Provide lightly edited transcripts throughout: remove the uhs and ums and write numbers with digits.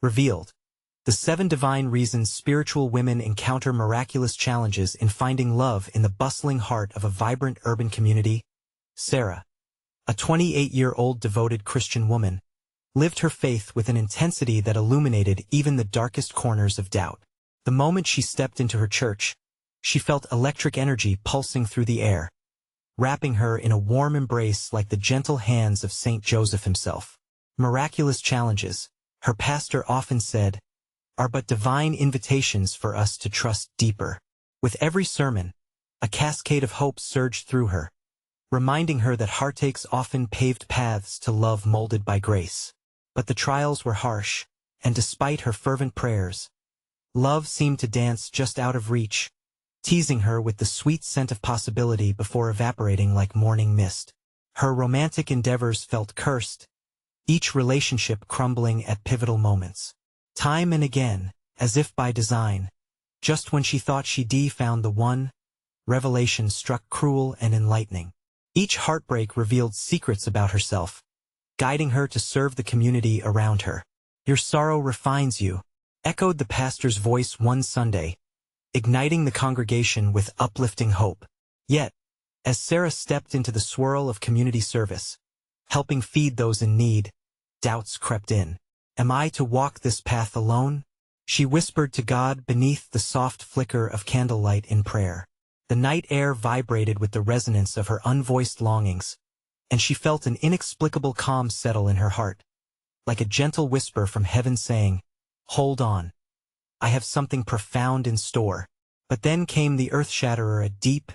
Revealed. The 7 divine reasons spiritual women encounter miraculous challenges in finding love in the bustling heart of a vibrant urban community. Sarah, a 28-year-old devoted Christian woman, lived her faith with an intensity that illuminated even the darkest corners of doubt. The moment she stepped into her church, she felt electric energy pulsing through the air, wrapping her in a warm embrace like the gentle hands of Saint Joseph himself. Miraculous challenges, her pastor often said, are but divine invitations for us to trust deeper. With every sermon, a cascade of hope surged through her, reminding her that heartaches often paved paths to love molded by grace. But the trials were harsh, and despite her fervent prayers, love seemed to dance just out of reach, teasing her with the sweet scent of possibility before evaporating like morning mist. Her romantic endeavors felt cursed, each relationship crumbling at pivotal moments. Time and again, as if by design, just when she thought she'd found the one, revelation struck cruel and enlightening. Each heartbreak revealed secrets about herself, guiding her to serve the community around her. "Your sorrow refines you," echoed the pastor's voice one Sunday, igniting the congregation with uplifting hope. Yet, as Sarah stepped into the swirl of community service, helping feed those in need, doubts crept in. "Am I to walk this path alone?" she whispered to God beneath the soft flicker of candlelight in prayer. The night air vibrated with the resonance of her unvoiced longings, and she felt an inexplicable calm settle in her heart, like a gentle whisper from heaven saying, "Hold on. I have something profound in store." But then came the earth-shatterer, a deep,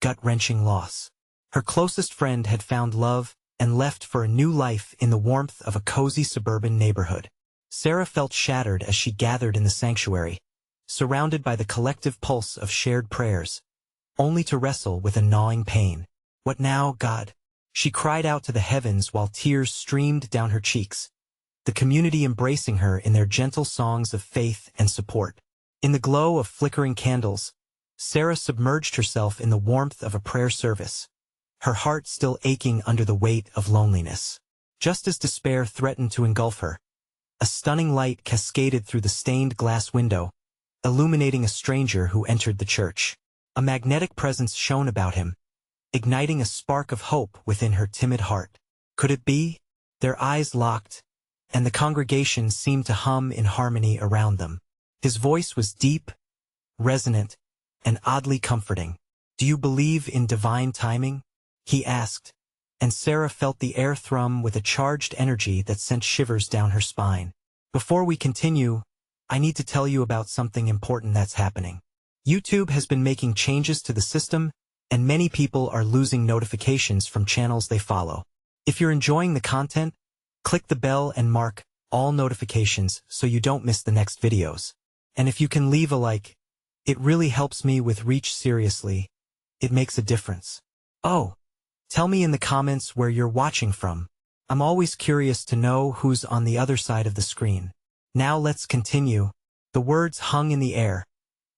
gut-wrenching loss. Her closest friend had found love and left for a new life in the warmth of a cozy suburban neighborhood. Sarah felt shattered as she gathered in the sanctuary, surrounded by the collective pulse of shared prayers, only to wrestle with a gnawing pain. "What now, God?" she cried out to the heavens while tears streamed down her cheeks, the community embracing her in their gentle songs of faith and support. In the glow of flickering candles, Sarah submerged herself in the warmth of a prayer service, her heart still aching under the weight of loneliness. Just as despair threatened to engulf her, a stunning light cascaded through the stained glass window, illuminating a stranger who entered the church. A magnetic presence shone about him, igniting a spark of hope within her timid heart. Could it be? Their eyes locked, and the congregation seemed to hum in harmony around them. His voice was deep, resonant, and oddly comforting. "Do you believe in divine timing?" he asked, and Sarah felt the air thrum with a charged energy that sent shivers down her spine. "Before we continue, I need to tell you about something important that's happening. YouTube has been making changes to the system, and many people are losing notifications from channels they follow. If you're enjoying the content, click the bell and mark all notifications so you don't miss the next videos. And if you can leave a like, it really helps me with reach. Seriously, it makes a difference. Oh, tell me in the comments where you're watching from. I'm always curious to know who's on the other side of the screen. Now let's continue." The words hung in the air,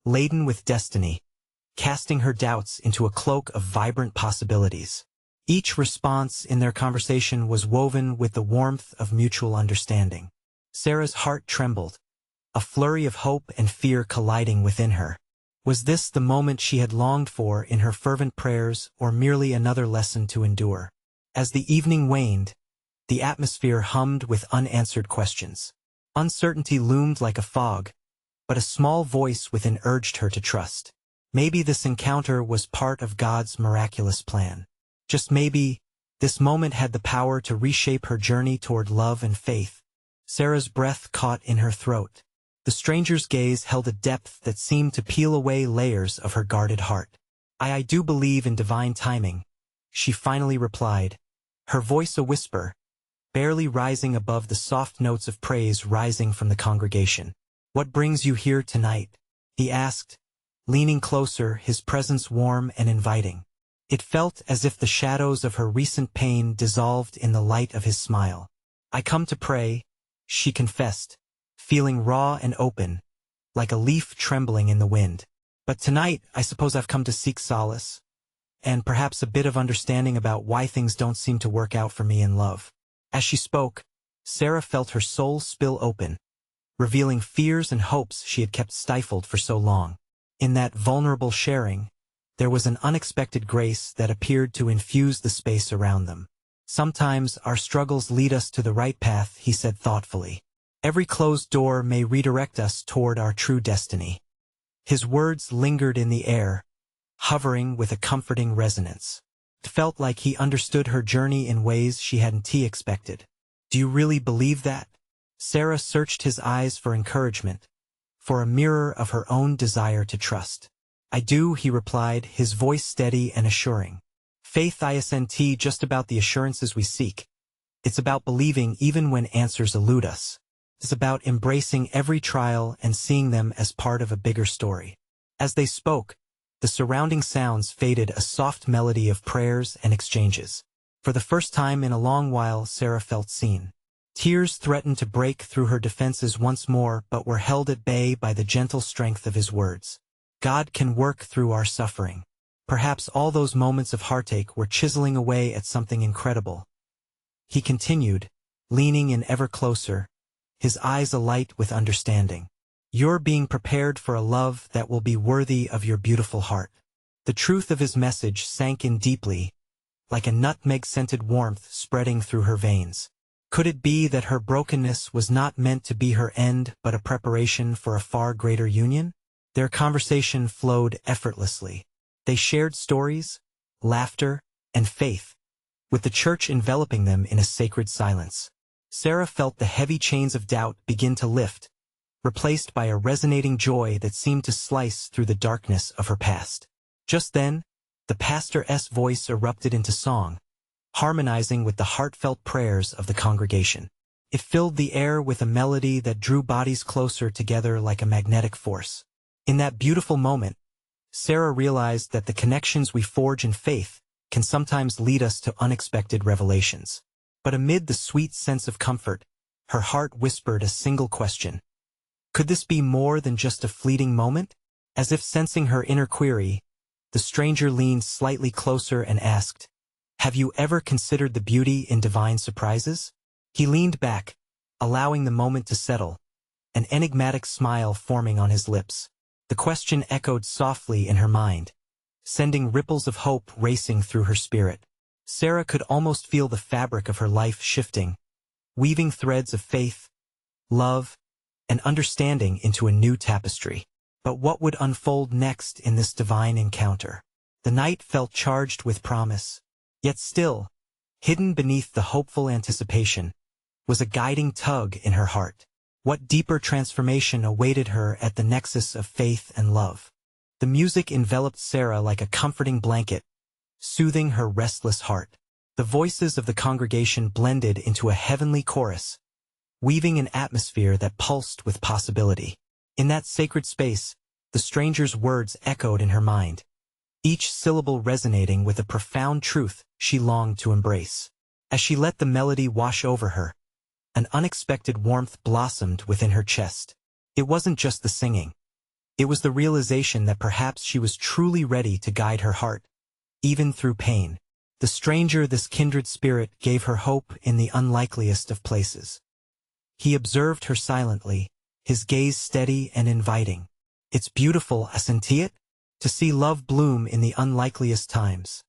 laden with destiny, casting her doubts into a cloak of vibrant possibilities. Each response in their conversation was woven with the warmth of mutual understanding. Sarah's heart trembled, a flurry of hope and fear colliding within her. Was this the moment she had longed for in her fervent prayers, or merely another lesson to endure? As the evening waned, the atmosphere hummed with unanswered questions. Uncertainty loomed like a fog, but a small voice within urged her to trust. Maybe this encounter was part of God's miraculous plan. Just maybe, this moment had the power to reshape her journey toward love and faith. Sarah's breath caught in her throat. The stranger's gaze held a depth that seemed to peel away layers of her guarded heart. I do believe in divine timing," she finally replied, her voice a whisper, barely rising above the soft notes of praise rising from the congregation. "What brings you here tonight?" he asked, leaning closer, his presence warm and inviting. It felt as if the shadows of her recent pain dissolved in the light of his smile. "I come to pray," she confessed, feeling raw and open, like a leaf trembling in the wind. "But tonight, I suppose I've come to seek solace, and perhaps a bit of understanding about why things don't seem to work out for me in love." As she spoke, Sarah felt her soul spill open, revealing fears and hopes she had kept stifled for so long. In that vulnerable sharing, there was an unexpected grace that appeared to infuse the space around them. Sometimes our struggles lead us to the right path, he said thoughtfully. Every closed door may redirect us toward our true destiny. His words lingered in the air, hovering with a comforting resonance. It felt like he understood her journey in ways she hadn't expected. Do you really believe that? Sarah searched his eyes for encouragement, for a mirror of her own desire to trust. I do, he replied, his voice steady and assuring. Faith isn't just about the assurances we seek. It's about believing even when answers elude us. It's about embracing every trial and seeing them as part of a bigger story. As they spoke, the surrounding sounds faded, a soft melody of prayers and exchanges. For the first time in a long while, Sarah felt seen. Tears threatened to break through her defenses once more, but were held at bay by the gentle strength of his words. God can work through our suffering. Perhaps all those moments of heartache were chiseling away at something incredible. He continued, leaning in ever closer, his eyes alight with understanding. You're being prepared for a love that will be worthy of your beautiful heart. The truth of his message sank in deeply, like a nutmeg-scented warmth spreading through her veins. Could it be that her brokenness was not meant to be her end but a preparation for a far greater union? Their conversation flowed effortlessly. They shared stories, laughter, and faith, with the church enveloping them in a sacred silence. Sarah felt the heavy chains of doubt begin to lift, replaced by a resonating joy that seemed to slice through the darkness of her past. Just then, the pastor's voice erupted into song, harmonizing with the heartfelt prayers of the congregation. It filled the air with a melody that drew bodies closer together like a magnetic force. In that beautiful moment, Sarah realized that the connections we forge in faith can sometimes lead us to unexpected revelations. But amid the sweet sense of comfort, her heart whispered a single question. Could this be more than just a fleeting moment? As if sensing her inner query, the stranger leaned slightly closer and asked, Have you ever considered the beauty in divine surprises? He leaned back, allowing the moment to settle, an enigmatic smile forming on his lips. The question echoed softly in her mind, sending ripples of hope racing through her spirit. Sarah could almost feel the fabric of her life shifting, weaving threads of faith, love, and understanding into a new tapestry. But what would unfold next in this divine encounter? The night felt charged with promise, yet still, hidden beneath the hopeful anticipation, was a guiding tug in her heart. What deeper transformation awaited her at the nexus of faith and love? The music enveloped Sarah like a comforting blanket, soothing her restless heart. The voices of the congregation blended into a heavenly chorus, weaving an atmosphere that pulsed with possibility. In that sacred space, the stranger's words echoed in her mind, each syllable resonating with a profound truth she longed to embrace. As she let the melody wash over her, an unexpected warmth blossomed within her chest. It wasn't just the singing. It was the realization that perhaps she was truly ready to guide her heart, even through pain. The stranger, this kindred spirit, gave her hope in the unlikeliest of places. He observed her silently, his gaze steady and inviting. It's beautiful, isn't it? To see love bloom in the unlikeliest times,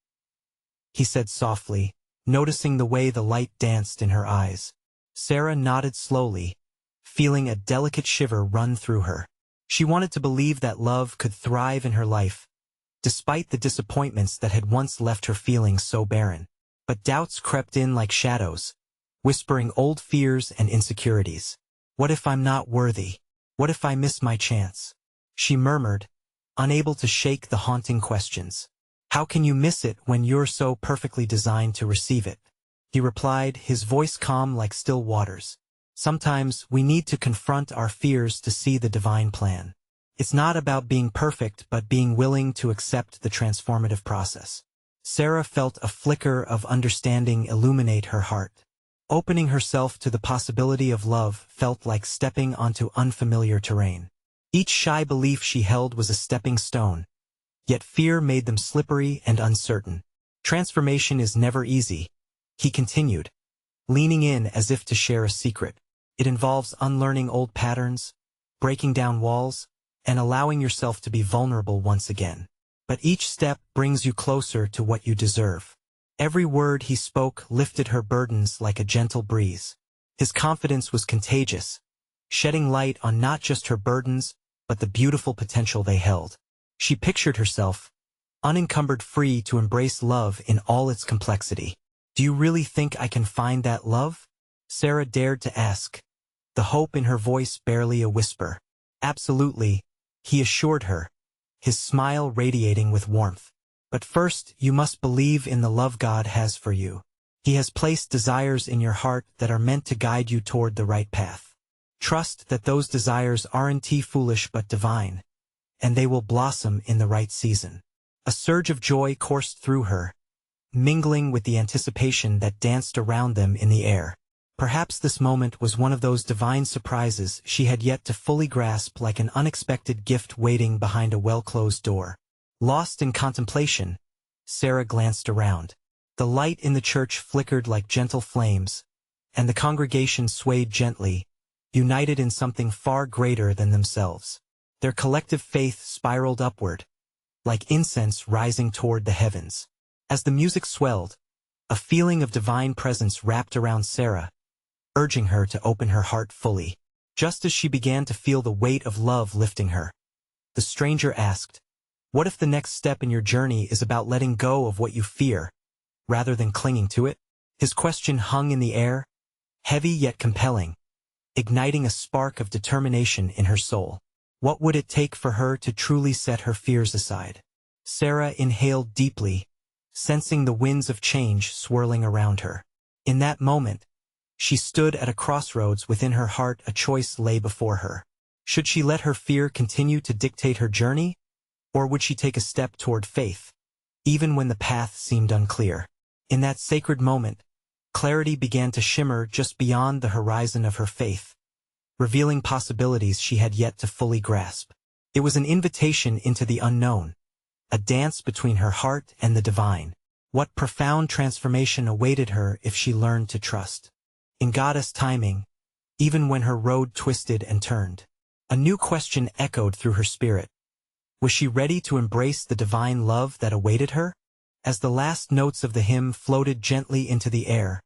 he said softly, noticing the way the light danced in her eyes. Sarah nodded slowly, feeling a delicate shiver run through her. She wanted to believe that love could thrive in her life, despite the disappointments that had once left her feeling so barren. But doubts crept in like shadows, whispering old fears and insecurities. What if I'm not worthy? What if I miss my chance? She murmured, unable to shake the haunting questions. How can you miss it when you're so perfectly designed to receive it? He replied, his voice calm like still waters. Sometimes we need to confront our fears to see the divine plan. It's not about being perfect but being willing to accept the transformative process. Sarah felt a flicker of understanding illuminate her heart. Opening herself to the possibility of love felt like stepping onto unfamiliar terrain. Each shy belief she held was a stepping stone, yet fear made them slippery and uncertain. Transformation is never easy, he continued, leaning in as if to share a secret. It involves unlearning old patterns, breaking down walls, and allowing yourself to be vulnerable once again. But each step brings you closer to what you deserve. Every word he spoke lifted her burdens like a gentle breeze. His confidence was contagious, shedding light on not just her burdens, but the beautiful potential they held. She pictured herself, unencumbered, free to embrace love in all its complexity. "Do you really think I can find that love?" Sarah dared to ask, the hope in her voice barely a whisper. "Absolutely," he assured her, his smile radiating with warmth. "But first, you must believe in the love God has for you. He has placed desires in your heart that are meant to guide you toward the right path. Trust that those desires aren't foolish but divine, and they will blossom in the right season." A surge of joy coursed through her, mingling with the anticipation that danced around them in the air. Perhaps this moment was one of those divine surprises she had yet to fully grasp, like an unexpected gift waiting behind a well-closed door. Lost in contemplation, Sarah glanced around. The light in the church flickered like gentle flames, and the congregation swayed gently, united in something far greater than themselves. Their collective faith spiraled upward, like incense rising toward the heavens. As the music swelled, a feeling of divine presence wrapped around Sarah, urging her to open her heart fully. Just as she began to feel the weight of love lifting her, the stranger asked, "What if the next step in your journey is about letting go of what you fear, rather than clinging to it?" His question hung in the air, heavy yet compelling, igniting a spark of determination in her soul. What would it take for her to truly set her fears aside? Sarah inhaled deeply, sensing the winds of change swirling around her. In that moment, she stood at a crossroads within her heart. A choice lay before her. Should she let her fear continue to dictate her journey, or would she take a step toward faith, even when the path seemed unclear? In that sacred moment, clarity began to shimmer just beyond the horizon of her faith, revealing possibilities she had yet to fully grasp. It was an invitation into the unknown, a dance between her heart and the divine. What profound transformation awaited her if she learned to trust in Goddess timing, even when her road twisted and turned? A new question echoed through her spirit. Was she ready to embrace the divine love that awaited her? As the last notes of the hymn floated gently into the air,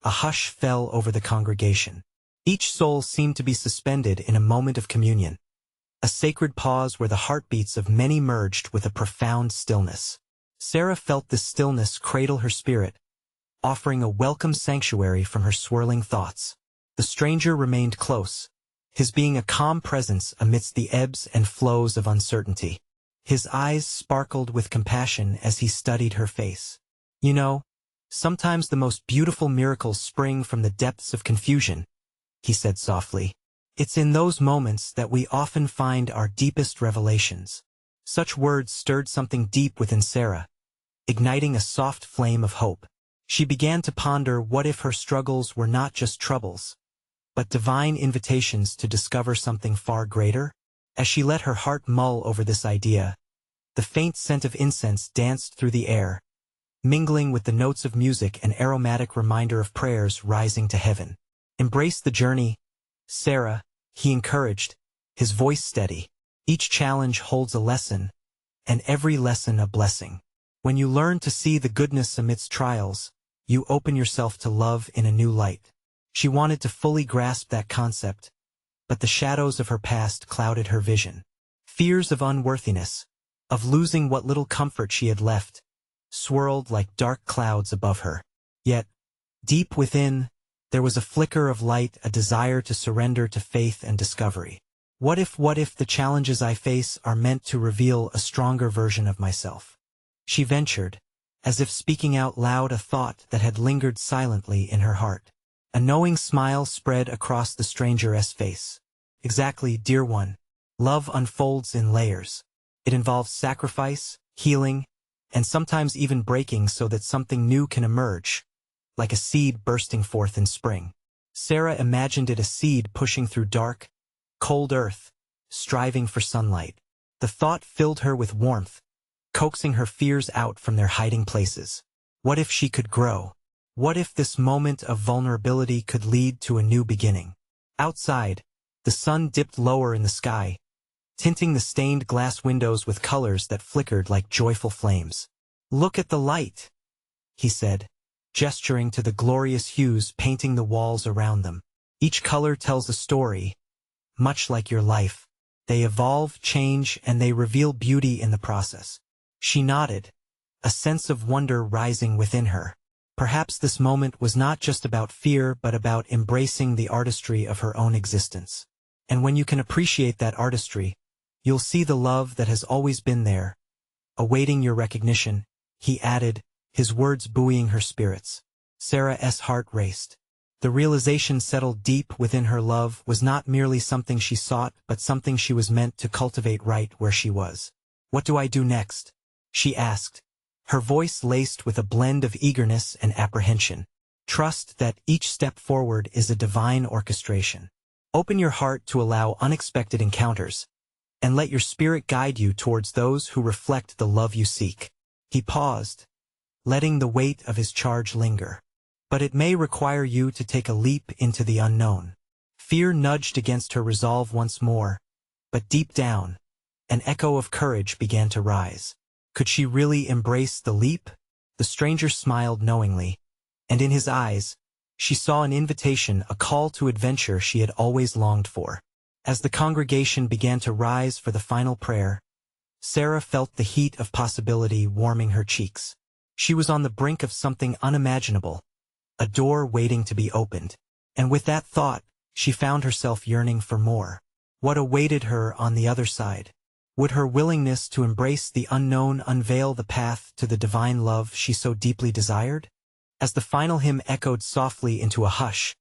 a hush fell over the congregation. Each soul seemed to be suspended in a moment of communion, a sacred pause where the heartbeats of many merged with a profound stillness. Sarah felt this stillness cradle her spirit, offering a welcome sanctuary from her swirling thoughts. The stranger remained close, his being a calm presence amidst the ebbs and flows of uncertainty. His eyes sparkled with compassion as he studied her face. "You know, sometimes the most beautiful miracles spring from the depths of confusion," he said softly. "It's in those moments that we often find our deepest revelations." Such words stirred something deep within Sarah, igniting a soft flame of hope. She began to ponder, what if her struggles were not just troubles, but divine invitations to discover something far greater? As she let her heart mull over this idea, the faint scent of incense danced through the air, mingling with the notes of music, an aromatic reminder of prayers rising to heaven. "Embrace the journey, Sarah," he encouraged, his voice steady. "Each challenge holds a lesson, and every lesson a blessing. When you learn to see the goodness amidst trials, you open yourself to love in a new light." She wanted to fully grasp that concept, but the shadows of her past clouded her vision. Fears of unworthiness, of losing what little comfort she had left, swirled like dark clouds above her. Yet, deep within, there was a flicker of light, a desire to surrender to faith and discovery. What if the challenges I face are meant to reveal a stronger version of myself? She ventured, as if speaking out loud a thought that had lingered silently in her heart. A knowing smile spread across the stranger's face. "Exactly, dear one. Love unfolds in layers. It involves sacrifice, healing, and sometimes even breaking so that something new can emerge, like a seed bursting forth in spring." Sarah imagined it, a seed pushing through dark, cold earth, striving for sunlight. The thought filled her with warmth, coaxing her fears out from their hiding places. What if she could grow? What if this moment of vulnerability could lead to a new beginning? Outside, the sun dipped lower in the sky, tinting the stained glass windows with colors that flickered like joyful flames. "Look at the light," he said, gesturing to the glorious hues painting the walls around them. "Each color tells a story, much like your life. They evolve, change, and they reveal beauty in the process." She nodded, a sense of wonder rising within her. Perhaps this moment was not just about fear but about embracing the artistry of her own existence. And when you can appreciate that artistry, you'll see the love that has always been there, awaiting your recognition, he added, his words buoying her spirits. Sarah's heart raced. The realization settled deep within her love was not merely something she sought but something she was meant to cultivate right where she was. "What do I do next?" she asked, her voice laced with a blend of eagerness and apprehension. "Trust that each step forward is a divine orchestration. Open your heart to allow unexpected encounters, and let your spirit guide you towards those who reflect the love you seek." He paused, letting the weight of his charge linger. "But it may require you to take a leap into the unknown." Fear nudged against her resolve once more, but deep down, an echo of courage began to rise. Could she really embrace the leap? The stranger smiled knowingly, and in his eyes, she saw an invitation, a call to adventure she had always longed for. As the congregation began to rise for the final prayer, Sarah felt the heat of possibility warming her cheeks. She was on the brink of something unimaginable, a door waiting to be opened. And with that thought, she found herself yearning for more. What awaited her on the other side? Would her willingness to embrace the unknown unveil the path to the divine love she so deeply desired? As the final hymn echoed softly into a hush,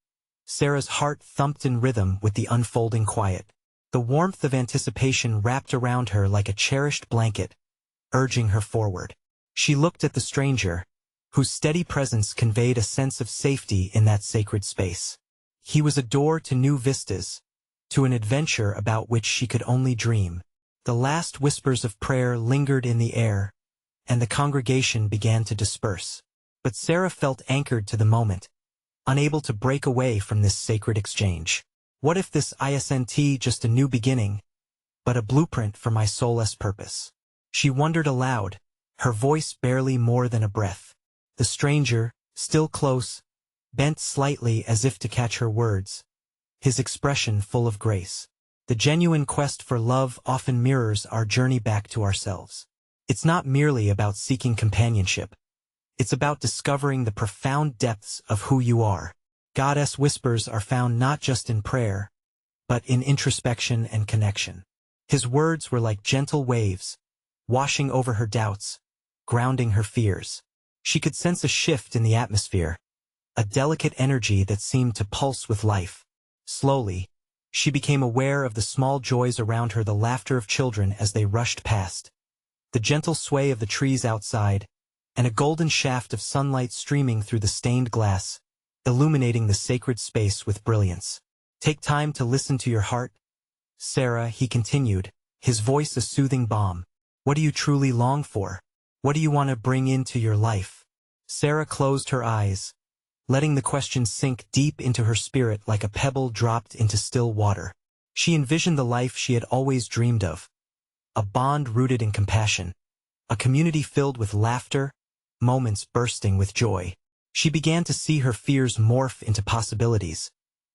Sarah's heart thumped in rhythm with the unfolding quiet. The warmth of anticipation wrapped around her like a cherished blanket, urging her forward. She looked at the stranger, whose steady presence conveyed a sense of safety in that sacred space. He was a door to new vistas, to an adventure about which she could only dream. The last whispers of prayer lingered in the air, and the congregation began to disperse. But Sarah felt anchored to the moment, unable to break away from this sacred exchange. What if this isn't just a new beginning, but a blueprint for my soul's purpose? She wondered aloud, her voice barely more than a breath. The stranger, still close, bent slightly as if to catch her words, his expression full of grace. The genuine quest for love often mirrors our journey back to ourselves. It's not merely about seeking companionship. It's about discovering the profound depths of who you are. God's whispers are found not just in prayer, but in introspection and connection. His words were like gentle waves, washing over her doubts, grounding her fears. She could sense a shift in the atmosphere, a delicate energy that seemed to pulse with life. Slowly, she became aware of the small joys around her, the laughter of children as they rushed past, the gentle sway of the trees outside, and a golden shaft of sunlight streaming through the stained glass, illuminating the sacred space with brilliance. "Take time to listen to your heart, Sarah," he continued, his voice a soothing balm. "What do you truly long for? What do you want to bring into your life?" Sarah closed her eyes, letting the question sink deep into her spirit like a pebble dropped into still water. She envisioned the life she had always dreamed of, a bond rooted in compassion, a community filled with laughter, moments bursting with joy. She began to see her fears morph into possibilities,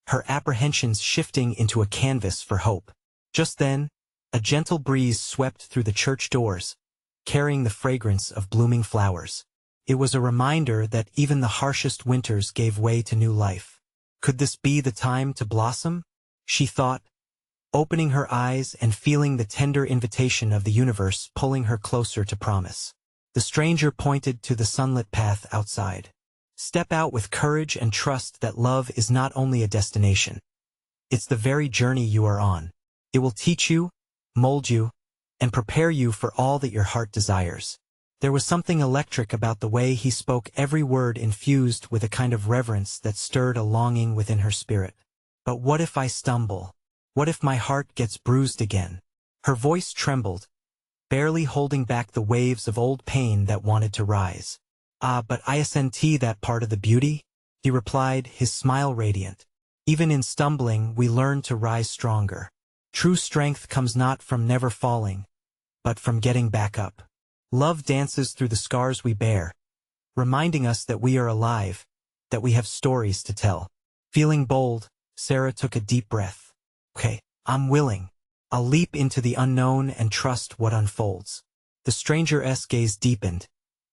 her apprehensions shifting into a canvas for hope. Just then, a gentle breeze swept through the church doors, carrying the fragrance of blooming flowers. It was a reminder that even the harshest winters gave way to new life. Could this be the time to blossom? She thought, opening her eyes and feeling the tender invitation of the universe pulling her closer to promise. The stranger pointed to the sunlit path outside. "Step out with courage and trust that love is not only a destination. It's the very journey you are on. It will teach you, mold you, and prepare you for all that your heart desires." There was something electric about the way he spoke, every word infused with a kind of reverence that stirred a longing within her spirit. "But what if I stumble? What if my heart gets bruised again?" Her voice trembled, barely holding back the waves of old pain that wanted to rise. "Ah, but isn't that part of the beauty?" he replied, his smile radiant. Even in stumbling, we learn to rise stronger. True strength comes not from never falling, but from getting back up. Love dances through the scars we bear, reminding us that we are alive, that we have stories to tell. Feeling bold, Sarah took a deep breath. Okay, I'm willing. I'll leap into the unknown and trust what unfolds. The stranger's gaze deepened,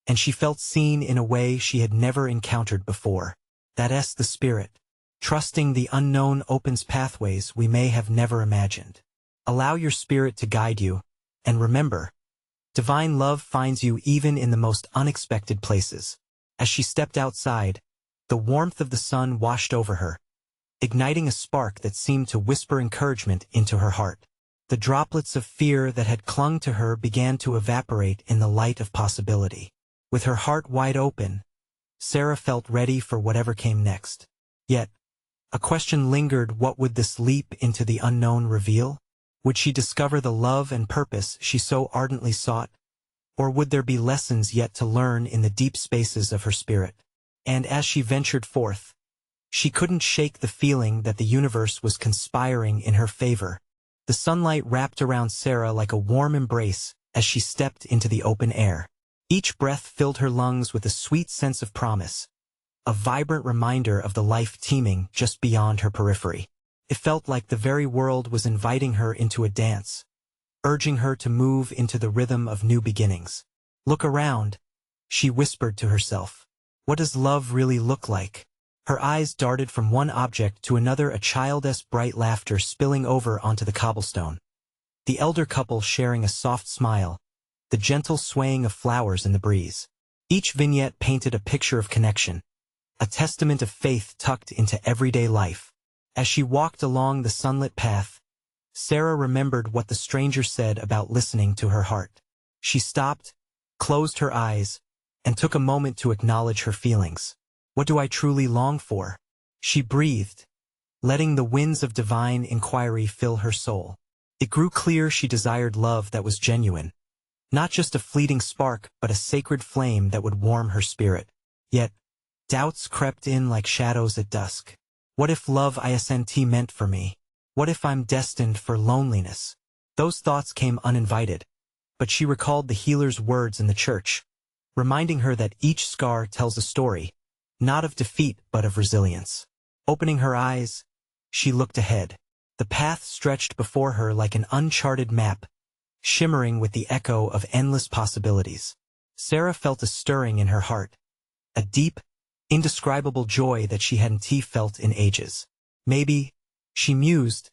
and she felt seen in a way she had never encountered before. That's the spirit. Trusting the unknown opens pathways we may have never imagined. Allow your spirit to guide you, and remember, divine love finds you even in the most unexpected places. As she stepped outside, the warmth of the sun washed over her, igniting a spark that seemed to whisper encouragement into her heart. The droplets of fear that had clung to her began to evaporate in the light of possibility. With her heart wide open, Sarah felt ready for whatever came next. Yet, a question lingered: what would this leap into the unknown reveal? Would she discover the love and purpose she so ardently sought? Or would there be lessons yet to learn in the deep spaces of her spirit? And as she ventured forth, she couldn't shake the feeling that the universe was conspiring in her favor. The sunlight wrapped around Sarah like a warm embrace as she stepped into the open air. Each breath filled her lungs with a sweet sense of promise, a vibrant reminder of the life teeming just beyond her periphery. It felt like the very world was inviting her into a dance, urging her to move into the rhythm of new beginnings. Look around, she whispered to herself. What does love really look like? Her eyes darted from one object to another, a child's bright laughter spilling over onto the cobblestone. The elder couple sharing a soft smile, the gentle swaying of flowers in the breeze. Each vignette painted a picture of connection, a testament of faith tucked into everyday life. As she walked along the sunlit path, Sarah remembered what the stranger said about listening to her heart. She stopped, closed her eyes, and took a moment to acknowledge her feelings. What do I truly long for? She breathed, letting the winds of divine inquiry fill her soul. It grew clear she desired love that was genuine, not just a fleeting spark, but a sacred flame that would warm her spirit. Yet, doubts crept in like shadows at dusk. What if love isn't meant for me? What if I'm destined for loneliness? Those thoughts came uninvited, but she recalled the healer's words in the church, reminding her that each scar tells a story, not of defeat but of resilience. Opening her eyes, she looked ahead. The path stretched before her like an uncharted map, shimmering with the echo of endless possibilities. Sarah felt a stirring in her heart, a deep, indescribable joy that she hadn't felt in ages. Maybe, she mused,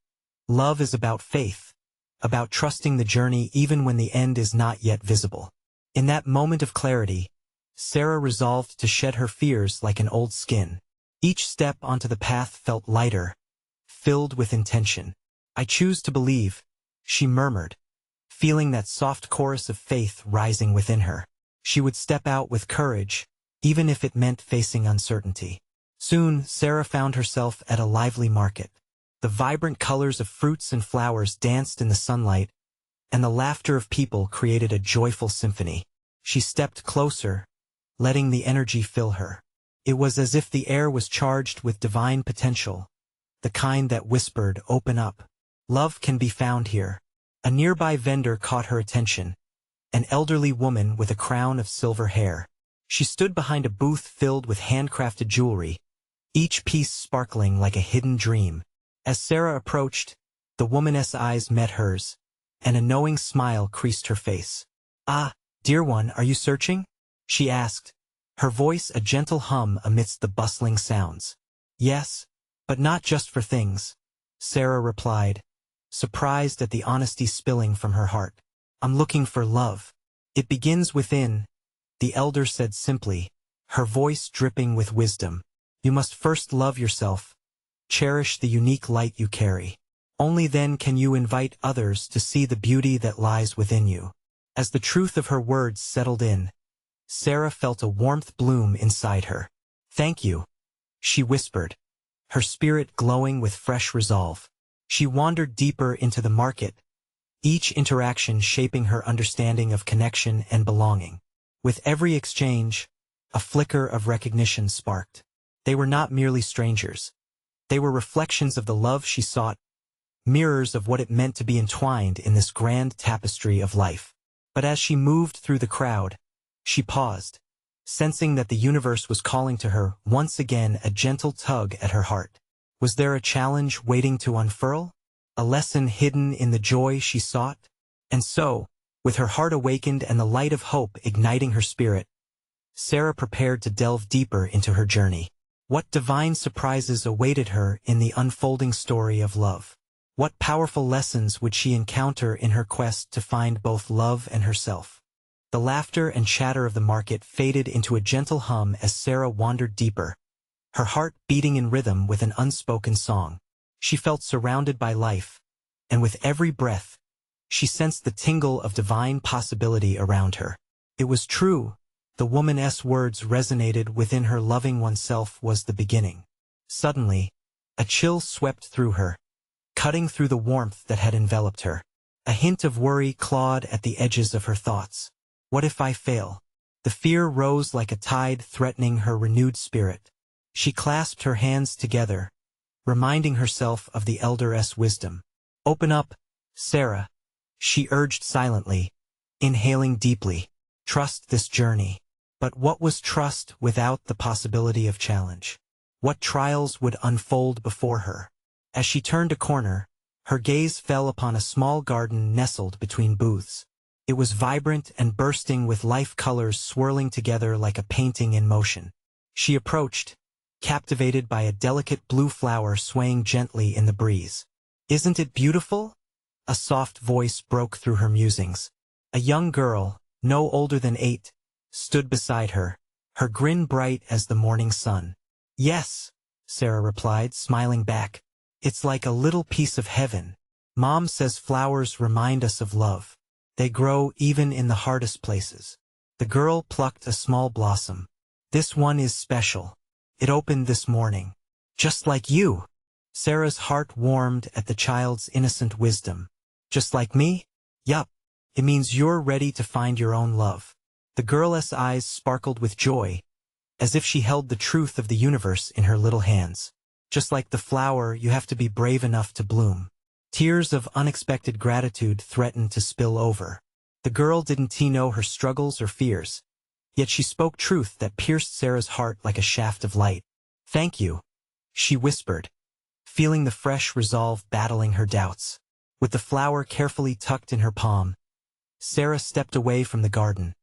love is about faith, about trusting the journey even when the end is not yet visible. In that moment of clarity, Sarah resolved to shed her fears like an old skin. Each step onto the path felt lighter, filled with intention. I choose to believe, she murmured, feeling that soft chorus of faith rising within her. She would step out with courage, even if it meant facing uncertainty. Soon, Sarah found herself at a lively market. The vibrant colors of fruits and flowers danced in the sunlight, and the laughter of people created a joyful symphony. She stepped closer, letting the energy fill her. It was as if the air was charged with divine potential, the kind that whispered, "Open up. Love can be found here." A nearby vendor caught her attention, an elderly woman with a crown of silver hair. She stood behind a booth filled with handcrafted jewelry, each piece sparkling like a hidden dream. As Sarah approached, the woman's eyes met hers, and a knowing smile creased her face. "Ah, dear one, are you searching?" she asked, her voice a gentle hum amidst the bustling sounds. "Yes, but not just for things," Sarah replied, surprised at the honesty spilling from her heart. "I'm looking for love. It begins within," the elder said simply, her voice dripping with wisdom. "You must first love yourself. Cherish the unique light you carry. Only then can you invite others to see the beauty that lies within you." As the truth of her words settled in, Sarah felt a warmth bloom inside her. "Thank you," she whispered, her spirit glowing with fresh resolve. She wandered deeper into the market, each interaction shaping her understanding of connection and belonging. With every exchange, a flicker of recognition sparked. They were not merely strangers. They were reflections of the love she sought, mirrors of what it meant to be entwined in this grand tapestry of life. But as she moved through the crowd, she paused, sensing that the universe was calling to her once again, a gentle tug at her heart. Was there a challenge waiting to unfurl? A lesson hidden in the joy she sought? And so, with her heart awakened and the light of hope igniting her spirit, Sarah prepared to delve deeper into her journey. What divine surprises awaited her in the unfolding story of love? What powerful lessons would she encounter in her quest to find both love and herself? The laughter and chatter of the market faded into a gentle hum as Sarah wandered deeper, her heart beating in rhythm with an unspoken song. She felt surrounded by life, and with every breath, she sensed the tingle of divine possibility around her. It was true, the woman's words resonated within her. Loving oneself was the beginning. Suddenly, a chill swept through her, cutting through the warmth that had enveloped her. A hint of worry clawed at the edges of her thoughts. What if I fail? The fear rose like a tide, threatening her renewed spirit. She clasped her hands together, reminding herself of the elder's wisdom. Open up, Sarah, she urged silently, inhaling deeply. Trust this journey. But what was trust without the possibility of challenge? What trials would unfold before her? As she turned a corner, her gaze fell upon a small garden nestled between booths. It was vibrant and bursting with life, colors swirling together like a painting in motion. She approached, captivated by a delicate blue flower swaying gently in the breeze. Isn't it beautiful? A soft voice broke through her musings. A young girl, no older than 8, stood beside her, her grin bright as the morning sun. Yes, Sarah replied, smiling back. It's like a little piece of heaven. Mom says flowers remind us of love. They grow even in the hardest places. The girl plucked a small blossom. This one is special. It opened this morning. Just like you. Sarah's heart warmed at the child's innocent wisdom. Just like me? Yup. It means you're ready to find your own love. The girl's eyes sparkled with joy, as if she held the truth of the universe in her little hands. Just like the flower, you have to be brave enough to bloom. Tears of unexpected gratitude threatened to spill over. The girl didn't know her struggles or fears, yet she spoke truth that pierced Sarah's heart like a shaft of light. Thank you, she whispered, feeling the fresh resolve battling her doubts. With the flower carefully tucked in her palm, Sarah stepped away from the garden,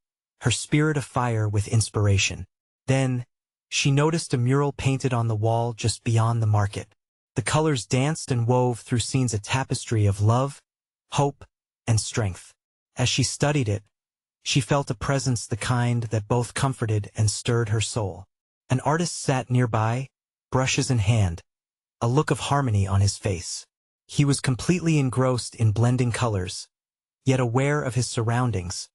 her spirit afire with inspiration. Then, she noticed a mural painted on the wall just beyond the market. The colors danced and wove through scenes, a tapestry of love, hope, and strength. As she studied it, she felt a presence, the kind that both comforted and stirred her soul. An artist sat nearby, brushes in hand, a look of harmony on his face. He was completely engrossed in blending colors, yet aware of his surroundings,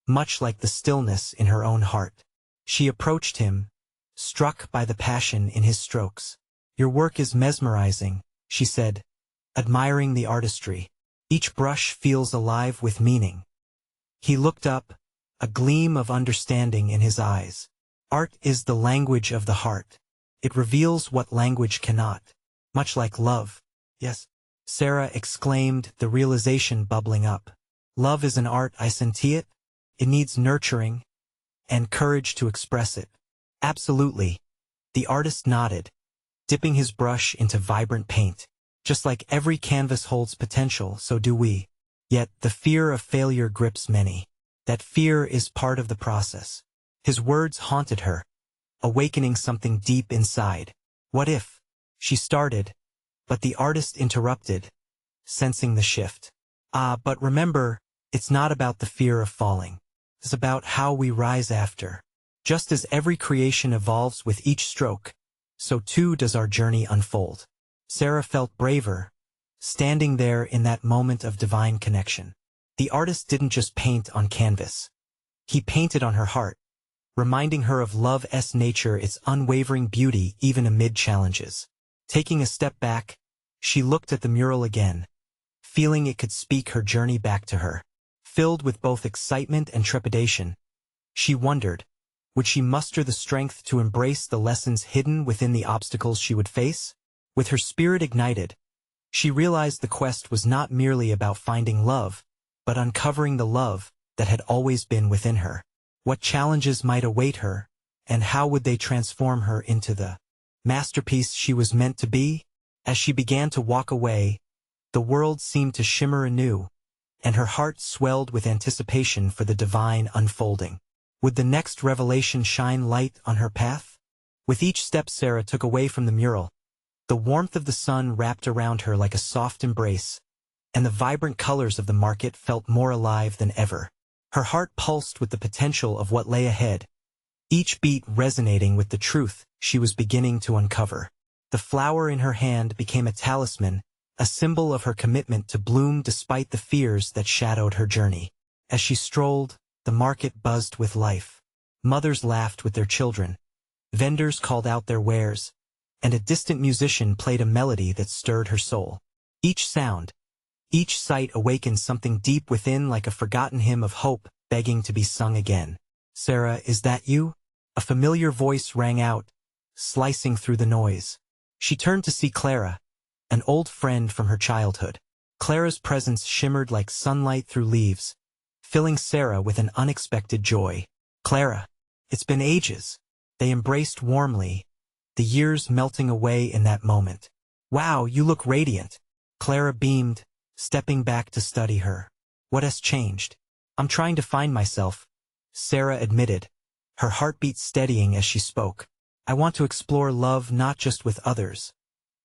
much like the stillness in her own heart. She approached him, struck by the passion in his strokes. Your work is mesmerizing, she said, admiring the artistry. Each brush feels alive with meaning. He looked up, a gleam of understanding in his eyes. Art is the language of the heart. It reveals what language cannot. Much like love. Yes, Sarah exclaimed, the realization bubbling up. Love is an art, I senti it. It needs nurturing and courage to express it. Absolutely. The artist nodded, dipping his brush into vibrant paint. Just like every canvas holds potential, so do we. Yet, the fear of failure grips many. That fear is part of the process. His words haunted her, awakening something deep inside. What if? She started, but the artist interrupted, sensing the shift. But remember, it's not about the fear of falling. It's about how we rise after. Just as every creation evolves with each stroke, so too does our journey unfold. Sarah felt braver, standing there in that moment of divine connection. The artist didn't just paint on canvas. He painted on her heart, reminding her of love's nature, its unwavering beauty even amid challenges. Taking a step back, she looked at the mural again, feeling it could speak her journey back to her. Filled with both excitement and trepidation, she wondered, would she muster the strength to embrace the lessons hidden within the obstacles she would face? With her spirit ignited, she realized the quest was not merely about finding love, but uncovering the love that had always been within her. What challenges might await her, and how would they transform her into the masterpiece she was meant to be? As she began to walk away, the world seemed to shimmer anew, and her heart swelled with anticipation for the divine unfolding. Would the next revelation shine light on her path? With each step Sarah took away from the mural, the warmth of the sun wrapped around her like a soft embrace, and the vibrant colors of the market felt more alive than ever. Her heart pulsed with the potential of what lay ahead, each beat resonating with the truth she was beginning to uncover. The flower in her hand became a talisman, a symbol of her commitment to bloom despite the fears that shadowed her journey. As she strolled, the market buzzed with life. Mothers laughed with their children, vendors called out their wares, and a distant musician played a melody that stirred her soul. Each sound, each sight awakened something deep within, like a forgotten hymn of hope begging to be sung again. "Sarah, is that you?" A familiar voice rang out, slicing through the noise. She turned to see Clara, an old friend from her childhood. Clara's presence shimmered like sunlight through leaves, filling Sarah with an unexpected joy. "Clara, it's been ages." They embraced warmly, the years melting away in that moment. "Wow, you look radiant." Clara beamed, stepping back to study her. "What has changed?" "I'm trying to find myself," Sarah admitted, her heartbeat steadying as she spoke. "I want to explore love not just with others,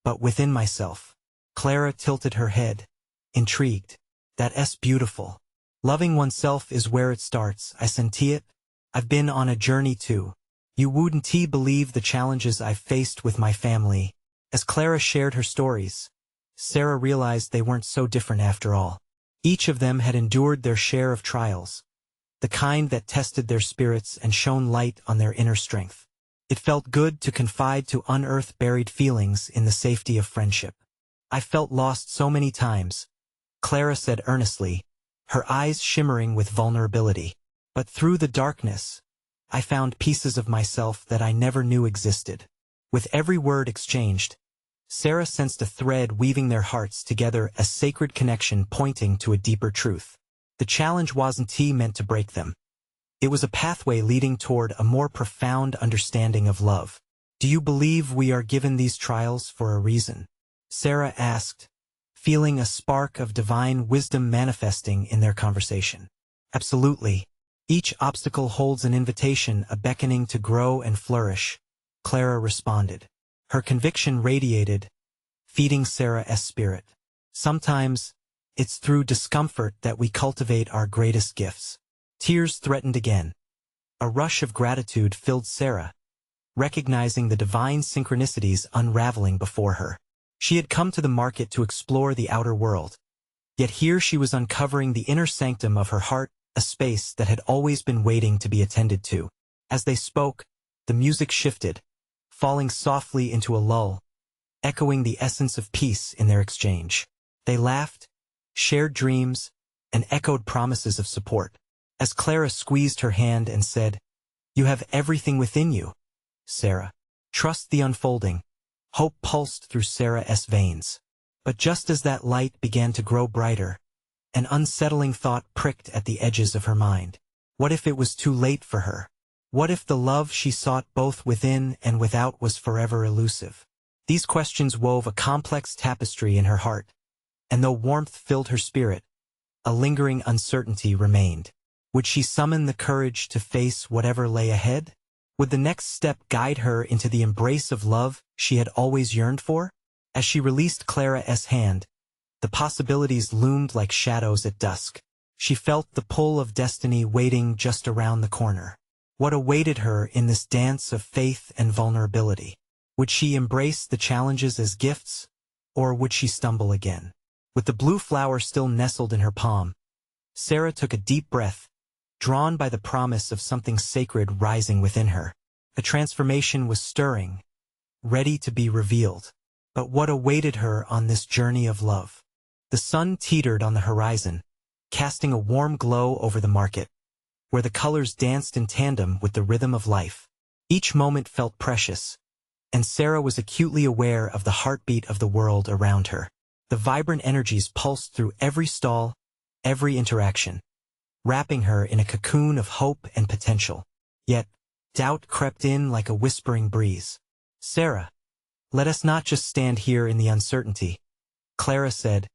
but within myself." Clara tilted her head, intrigued. "That's beautiful. Loving oneself is where it starts. I senti it. I've been on a journey too. You wouldn't believe the challenges I've faced with my family." As Clara shared her stories, Sarah realized they weren't so different after all. Each of them had endured their share of trials, the kind that tested their spirits and shone light on their inner strength. It felt good to confide, to unearth buried feelings in the safety of friendship. "I felt lost so many times," Clara said earnestly, her eyes shimmering with vulnerability. "But through the darkness, I found pieces of myself that I never knew existed." With every word exchanged, Sarah sensed a thread weaving their hearts together, a sacred connection pointing to a deeper truth. The challenge wasn't meant to break them. It was a pathway leading toward a more profound understanding of love. "Do you believe we are given these trials for a reason?" Sarah asked, feeling a spark of divine wisdom manifesting in their conversation. "Absolutely. Each obstacle holds an invitation, a beckoning to grow and flourish," Clara responded. Her conviction radiated, feeding Sarah's spirit. "Sometimes, it's through discomfort that we cultivate our greatest gifts." Tears threatened again. A rush of gratitude filled Sarah, recognizing the divine synchronicities unraveling before her. She had come to the market to explore the outer world, yet here she was uncovering the inner sanctum of her heart, a space that had always been waiting to be attended to. As they spoke, the music shifted, falling softly into a lull, echoing the essence of peace in their exchange. They laughed, shared dreams, and echoed promises of support. As Clara squeezed her hand and said, "You have everything within you, Sarah. Trust the unfolding," hope pulsed through Sarah's veins. But just as that light began to grow brighter, an unsettling thought pricked at the edges of her mind. What if it was too late for her? What if the love she sought both within and without was forever elusive? These questions wove a complex tapestry in her heart, and though warmth filled her spirit, a lingering uncertainty remained. Would she summon the courage to face whatever lay ahead? Would the next step guide her into the embrace of love she had always yearned for? As she released Clara's hand, the possibilities loomed like shadows at dusk. She felt the pull of destiny waiting just around the corner. What awaited her in this dance of faith and vulnerability? Would she embrace the challenges as gifts, or would she stumble again? With the blue flower still nestled in her palm, Sarah took a deep breath, drawn by the promise of something sacred rising within her. A transformation was stirring, ready to be revealed. But what awaited her on this journey of love? The sun teetered on the horizon, casting a warm glow over the market, where the colors danced in tandem with the rhythm of life. Each moment felt precious, and Sarah was acutely aware of the heartbeat of the world around her. The vibrant energies pulsed through every stall, every interaction, wrapping her in a cocoon of hope and potential. Yet, doubt crept in like a whispering breeze. "Sarah, let us not just stand here in the uncertainty," Clara said,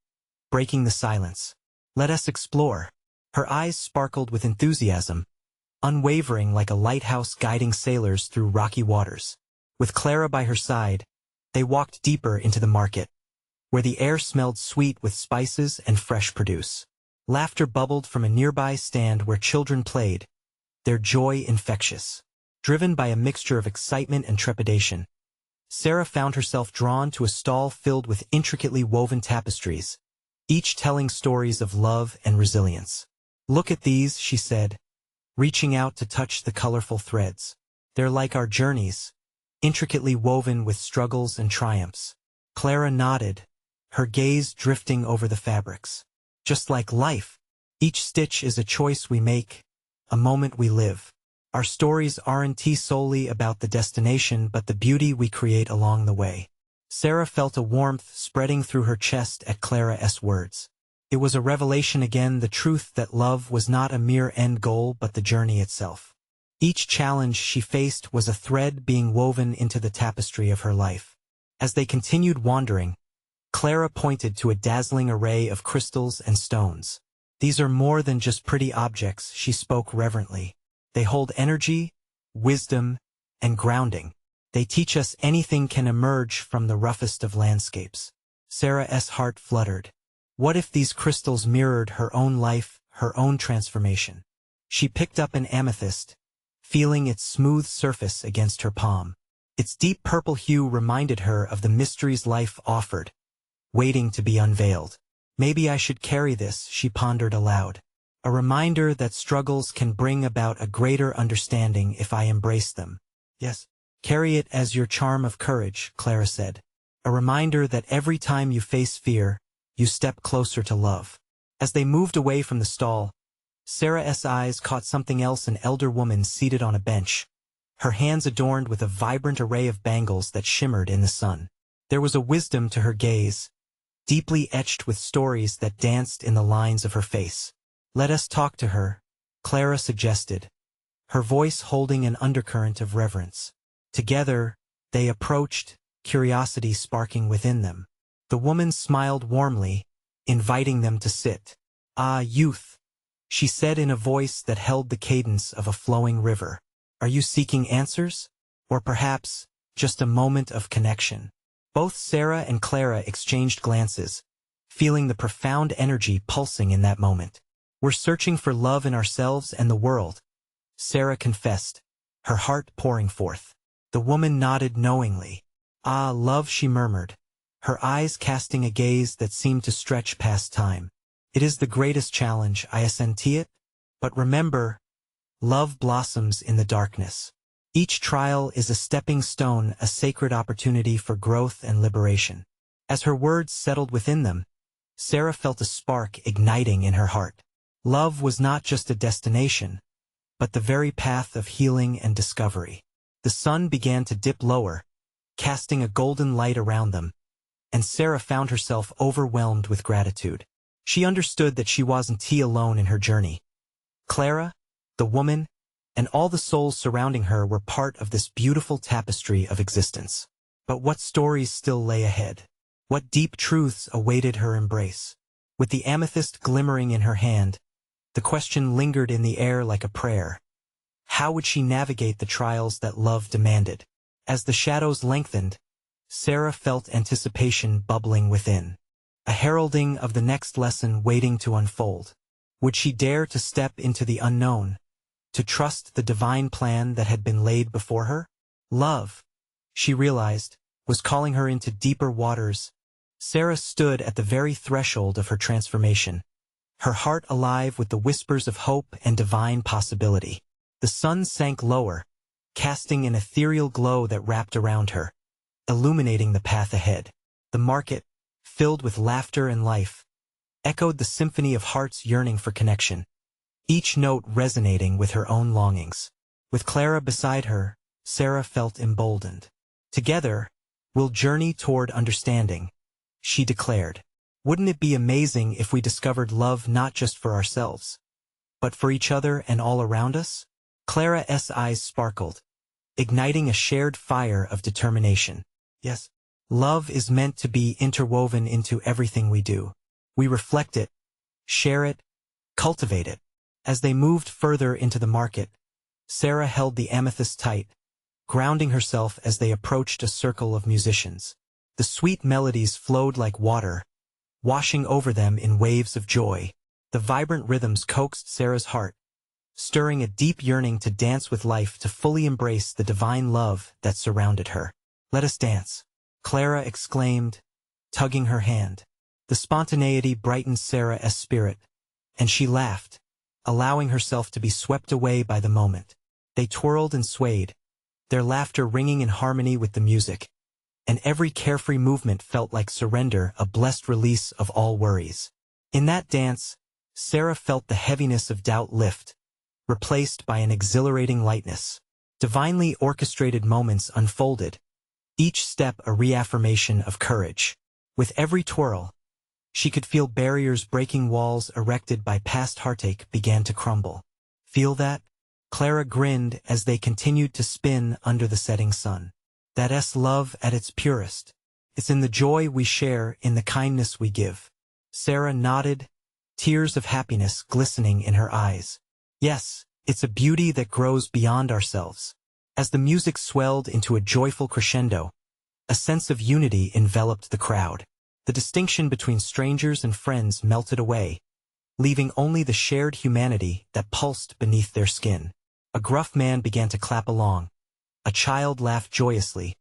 breaking the silence. "Let us explore." Her eyes sparkled with enthusiasm, unwavering like a lighthouse guiding sailors through rocky waters. With Clara by her side, they walked deeper into the market, where the air smelled sweet with spices and fresh produce. Laughter bubbled from a nearby stand where children played, their joy infectious. Driven by a mixture of excitement and trepidation, Sarah found herself drawn to a stall filled with intricately woven tapestries, each telling stories of love and resilience. "Look at these," she said, reaching out to touch the colorful threads. "They're like our journeys, intricately woven with struggles and triumphs." Clara nodded, her gaze drifting over the fabrics. "Just like life, each stitch is a choice we make, a moment we live. Our stories aren't solely about the destination but the beauty we create along the way." Sarah felt a warmth spreading through her chest at Clara's words. It was a revelation again, the truth that love was not a mere end goal but the journey itself. Each challenge she faced was a thread being woven into the tapestry of her life. As they continued wandering, Clara pointed to a dazzling array of crystals and stones. "These are more than just pretty objects," she spoke reverently. "They hold energy, wisdom, and grounding. They teach us anything can emerge from the roughest of landscapes." Sarah's heart fluttered. What if these crystals mirrored her own life, her own transformation? She picked up an amethyst, feeling its smooth surface against her palm. Its deep purple hue reminded her of the mysteries life offered, waiting to be unveiled. "Maybe I should carry this," she pondered aloud. "A reminder that struggles can bring about a greater understanding if I embrace them." "Yes, carry it as your charm of courage," Clara said. "A reminder that every time you face fear, you step closer to love." As they moved away from the stall, Sarah's eyes caught something else, an elder woman seated on a bench, her hands adorned with a vibrant array of bangles that shimmered in the sun. There was a wisdom to her gaze, deeply etched with stories that danced in the lines of her face. "Let us talk to her," Clara suggested, her voice holding an undercurrent of reverence. Together, they approached, curiosity sparking within them. The woman smiled warmly, inviting them to sit. "Ah, youth," she said in a voice that held the cadence of a flowing river. "Are you seeking answers? Or perhaps, just a moment of connection?" Both Sarah and Clara exchanged glances, feeling the profound energy pulsing in that moment. "We're searching for love in ourselves and the world," Sarah confessed, her heart pouring forth. The woman nodded knowingly. "Ah, love," she murmured, her eyes casting a gaze that seemed to stretch past time. "It is the greatest challenge, I assent to it. But remember, love blossoms in the darkness. Each trial is a stepping stone, a sacred opportunity for growth and liberation." As her words settled within them, Sarah felt a spark igniting in her heart. Love was not just a destination, but the very path of healing and discovery. The sun began to dip lower, casting a golden light around them, and Sarah found herself overwhelmed with gratitude. She understood that she wasn't alone in her journey. Clara, the woman, and all the souls surrounding her were part of this beautiful tapestry of existence. But what stories still lay ahead? What deep truths awaited her embrace? With the amethyst glimmering in her hand, the question lingered in the air like a prayer. How would she navigate the trials that love demanded? As the shadows lengthened, Sarah felt anticipation bubbling within, a heralding of the next lesson waiting to unfold. Would she dare to step into the unknown, to trust the divine plan that had been laid before her? Love, she realized, was calling her into deeper waters. Sarah stood at the very threshold of her transformation, her heart alive with the whispers of hope and divine possibility. The sun sank lower, casting an ethereal glow that wrapped around her, illuminating the path ahead. The market, filled with laughter and life, echoed the symphony of hearts yearning for connection, each note resonating with her own longings. With Clara beside her, Sarah felt emboldened. Together, we'll journey toward understanding, she declared. Wouldn't it be amazing if we discovered love not just for ourselves, but for each other and all around us? Clara's eyes sparkled, igniting a shared fire of determination. Yes, love is meant to be interwoven into everything we do. We reflect it, share it, cultivate it. As they moved further into the market, Sarah held the amethyst tight, grounding herself as they approached a circle of musicians. The sweet melodies flowed like water, washing over them in waves of joy. The vibrant rhythms coaxed Sarah's heart, stirring a deep yearning to dance with life, to fully embrace the divine love that surrounded her. "Let us dance," Clara exclaimed, tugging her hand. The spontaneity brightened Sarah's spirit, and she laughed, allowing herself to be swept away by the moment. They twirled and swayed, their laughter ringing in harmony with the music, and every carefree movement felt like surrender, a blessed release of all worries. In that dance, Sarah felt the heaviness of doubt lift, replaced by an exhilarating lightness. Divinely orchestrated moments unfolded, each step a reaffirmation of courage. With every twirl, she could feel barriers breaking, walls erected by past heartache began to crumble. "Feel that?" Clara grinned as they continued to spin under the setting sun. "That's love at its purest. It's in the joy we share, in the kindness we give." Sarah nodded, tears of happiness glistening in her eyes. "Yes, it's a beauty that grows beyond ourselves." As the music swelled into a joyful crescendo, a sense of unity enveloped the crowd. The distinction between strangers and friends melted away, leaving only the shared humanity that pulsed beneath their skin. A gruff man began to clap along. A child laughed joyously,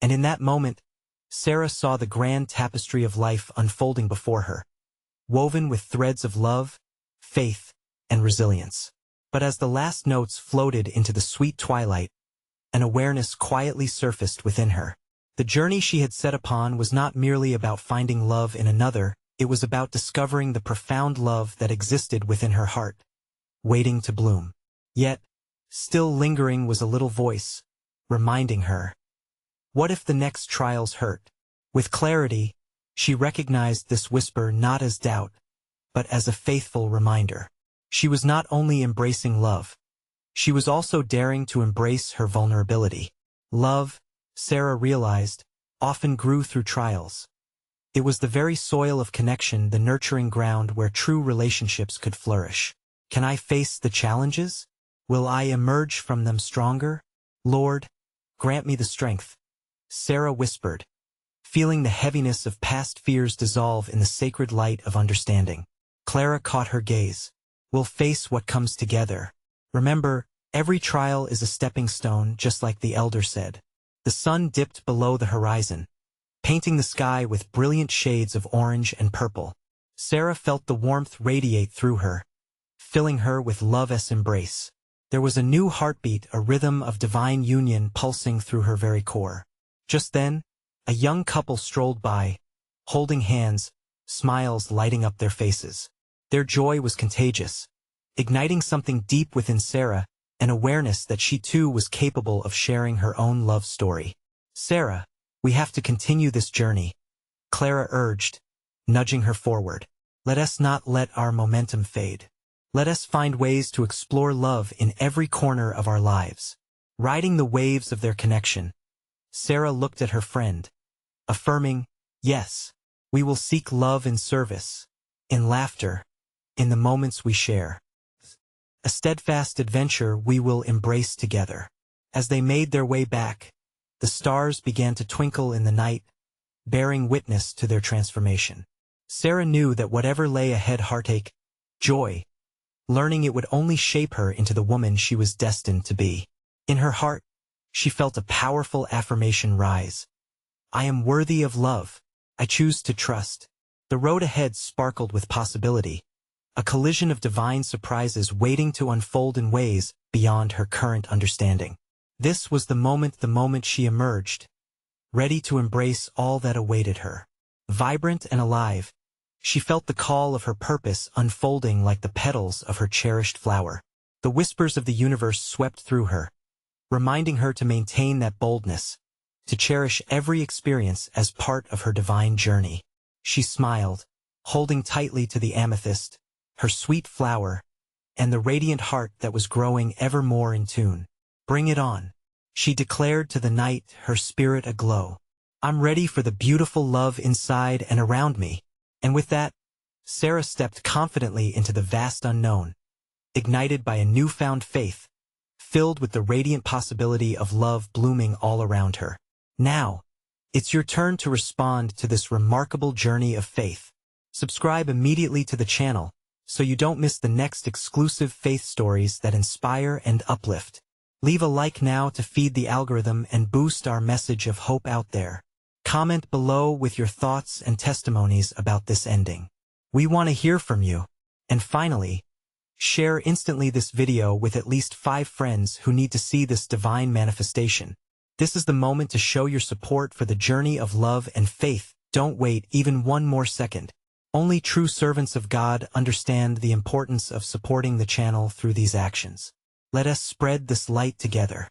and in that moment, Sarah saw the grand tapestry of life unfolding before her, woven with threads of love, faith, and resilience. But as the last notes floated into the sweet twilight, an awareness quietly surfaced within her. The journey she had set upon was not merely about finding love in another, it was about discovering the profound love that existed within her heart, waiting to bloom. Yet, still lingering was a little voice, reminding her, what if the next trials hurt? With clarity, she recognized this whisper not as doubt, but as a faithful reminder. She was not only embracing love, she was also daring to embrace her vulnerability. Love, Sarah realized, often grew through trials. It was the very soil of connection, the nurturing ground where true relationships could flourish. "Can I face the challenges? Will I emerge from them stronger? Lord, grant me the strength," Sarah whispered, feeling the heaviness of past fears dissolve in the sacred light of understanding. Clara caught her gaze. "We'll face what comes together. Remember, every trial is a stepping stone, just like the elder said." The sun dipped below the horizon, painting the sky with brilliant shades of orange and purple. Sarah felt the warmth radiate through her, filling her with love's embrace. There was a new heartbeat, a rhythm of divine union pulsing through her very core. Just then, a young couple strolled by, holding hands, smiles lighting up their faces. Their joy was contagious, igniting something deep within Sarah, an awareness that she too was capable of sharing her own love story. "Sarah, we have to continue this journey," Clara urged, nudging her forward. "Let us not let our momentum fade. Let us find ways to explore love in every corner of our lives." Riding the waves of their connection, Sarah looked at her friend, affirming, "Yes, we will seek love in service, in laughter, in the moments we share. A steadfast adventure we will embrace together." As they made their way back, the stars began to twinkle in the night, bearing witness to their transformation. Sarah knew that whatever lay ahead, heartache, joy, learning, it would only shape her into the woman she was destined to be. In her heart, she felt a powerful affirmation rise. "I am worthy of love. I choose to trust." The road ahead sparkled with possibility, a collision of divine surprises waiting to unfold in ways beyond her current understanding. This was the moment she emerged, ready to embrace all that awaited her. Vibrant and alive, she felt the call of her purpose unfolding like the petals of her cherished flower. The whispers of the universe swept through her, reminding her to maintain that boldness, to cherish every experience as part of her divine journey. She smiled, holding tightly to the amethyst, her sweet flower, and the radiant heart that was growing ever more in tune. "Bring it on," she declared to the night, her spirit aglow. "I'm ready for the beautiful love inside and around me." And with that, Sarah stepped confidently into the vast unknown, ignited by a newfound faith, filled with the radiant possibility of love blooming all around her. Now, it's your turn to respond to this remarkable journey of faith. Subscribe immediately to the channel so you don't miss the next exclusive faith stories that inspire and uplift. Leave a like now to feed the algorithm and boost our message of hope out there. Comment below with your thoughts and testimonies about this ending. We want to hear from you. And finally, share instantly this video with at least 5 friends who need to see this divine manifestation. This is the moment to show your support for the journey of love and faith. Don't wait even one more second. Only true servants of God understand the importance of supporting the channel through these actions. Let us spread this light together.